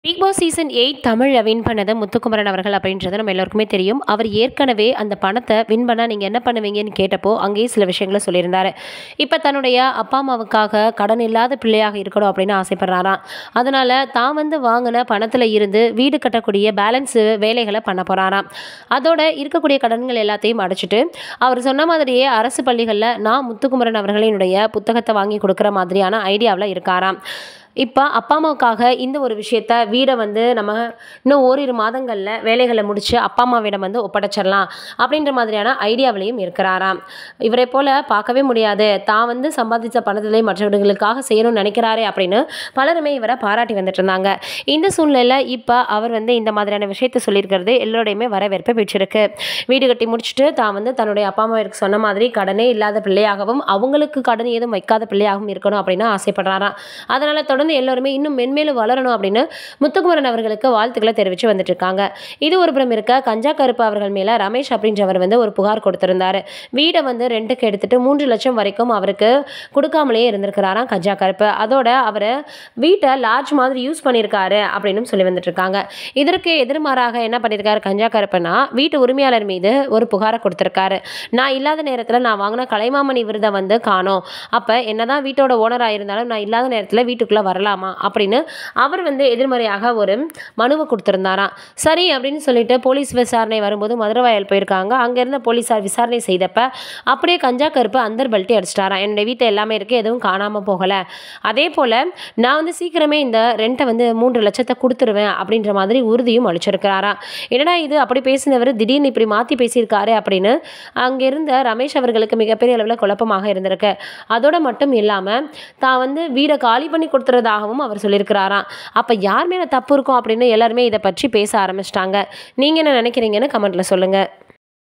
Big Boss season 8 தமிழ்ல win பண்ணது முத்துக்குமரன் அவர்கள் அப்படின்றது நம்ம எல்லாருக்குமே தெரியும். அவர் ஏற்கனவே அந்த பணத்தை வின் பண்ணா நீங்க என்ன பண்ணுவீங்கன்னு கேட்டப்போ அங்கேயே சில விஷயங்களை சொல்லியிருந்தாரு. இப்ப தன்னுடைய அப்பா அம்மாவுக்காக கடன் இல்லாத பிள்ளையாக இருக்கணும் அப்படின்னு ஆசைப்படுறாராம். அதனால தான் வாங்கின பணத்துல இருந்து வீடு கட்டக்கூடிய பேலன்ஸ் வேலைகளை பண்ண போறாராம். அதோட இருக்கக்கூடிய கடன்கள் எல்லாத்தையும் அடைச்சிட்டு அவர் சொன்ன மாதிரியே அரசு பள்ளிகளில் நான் முத்துக்குமரன் அவர்களினுடைய புத்தகத்தை வாங்கி கொடுக்குற மாதிரியான ஐடியாவில் இருக்காராம். இப்போ அப்பா அம்மாவுக்காக இந்த ஒரு விஷயத்த வீடை நம்ம இன்னும் ஓரிரு மாதங்களில் வேலைகளை முடித்து அப்பா அம்மாவிடம் ஒப்படைச்சிடலாம் அப்படின்ற மாதிரியான ஐடியாவிலையும் இருக்கிறாராம். இவரை போல் பார்க்கவே முடியாது, தான் சம்பாதித்த பணத்திலே மற்றவர்களுக்காக செய்யணும்னு நினைக்கிறாரே அப்படின்னு பலருமே இவரை பாராட்டி வந்துட்டு இருந்தாங்க. இந்த சூழ்நிலையில் இப்போ அவர் இந்த மாதிரியான விஷயத்தை சொல்லியிருக்கிறது எல்லோரையுமே வரவேற்பை பெற்றிருக்கு. வீடு கட்டி முடிச்சுட்டு தான் தன்னுடைய அப்பா அம்மாவிற்கு சொன்ன மாதிரி கடனே இல்லாத பிள்ளையாகவும் அவங்களுக்கு கடன் ஏதும் வைக்காத பிள்ளையாகவும் இருக்கணும் அப்படின்னு ஆசைப்படுறாராம். அதனால் தொடர்ந்து எல்லாருமே இன்னும் மென்மேலும் வளரணும் அப்படின்னு முத்துக்குமரன் அவர்களுக்கு வாழ்த்துக்களை தெரிவித்து வந்துட்டு இருக்காங்க. இது ஒரு புறம் இருக்க, கஞ்சா கருப்பு அவர்கள் மேல ரமேஷ் அப்படின்றவர் ஒரு புகார் கொடுத்திருந்தாரு. வீடை ரெண்டுக்கு எடுத்துட்டு 3 லட்சம் வரைக்கும் அவருக்கு கொடுக்காமலே இருந்திருக்கிறாராம் கஞ்சா கருப்பு. அதோட அவர் வீட்டை லாட்ஜ் மாதிரி யூஸ் பண்ணியிருக்காரு அப்படின்னு சொல்லி வந்துட்டு இருக்காங்க. இதற்கு எதிர்மாறாக என்ன பண்ணியிருக்காரு கஞ்சா கருப்புனா, வீட்டு உரிமையாளர் மீது ஒரு புகாரை கொடுத்திருக்காரு. நான் இல்லாத நேரத்தில் நான் வாங்கின கலைமாமணி விருதை காணோம், அப்ப என்னதான் வீட்டோட ஓனராக இருந்தாலும் நான் இல்லாத நேரத்தில் வீட்டுக்குள்ள வரலாமா அப்படின்னு அவர் எதிர்மறையாக ஒரு மனுவை கொடுத்திருந்தாராம். சரி அப்படின்னு சொல்லிட்டு போலீஸ் விசாரணை வரும்போது மதுரவாயல் போயிருக்காங்க. அங்க இருந்த போலீஸார் விசாரணை செய்தப்ப அப்படியே கஞ்சா கருப்பு அந்தர் பல்ட்டி அடிச்சிட்டாராம். என்னுடைய வீட்டை எல்லாமே இருக்கு, எதுவும் காணாம போகல. அதே போல நான் சீக்கிரமே இந்த ரெண்டை 3 லட்சத்தை கொடுத்துருவேன் அப்படின்ற மாதிரி உறுதியும் அளிச்சிருக்கிறாராம். என்னடா இது அப்படி பேசினவர் திடீர்னு இப்படி மாத்தி பேசியிருக்காரு அப்படின்னு அங்க இருந்த ரமேஷ் அவர்களுக்கு மிகப்பெரிய அளவில் குழப்பமாக இருந்திருக்கு. அதோட மட்டும் இல்லாம தான் வீடை காலி பண்ணி கொடுத்துறதாகவும் அவர் சொல்லியிருக்கிறாராம். அப்ப யார் மேல தப்பு இருக்கும் அப்படின்னு எல்லாருமே இதை பற்றி பேச ஆரம்பிச்சிட்டாங்க. நீங்க என்ன நினைக்கிறீங்கன்னு கமெண்ட்ல சொல்லுங்க.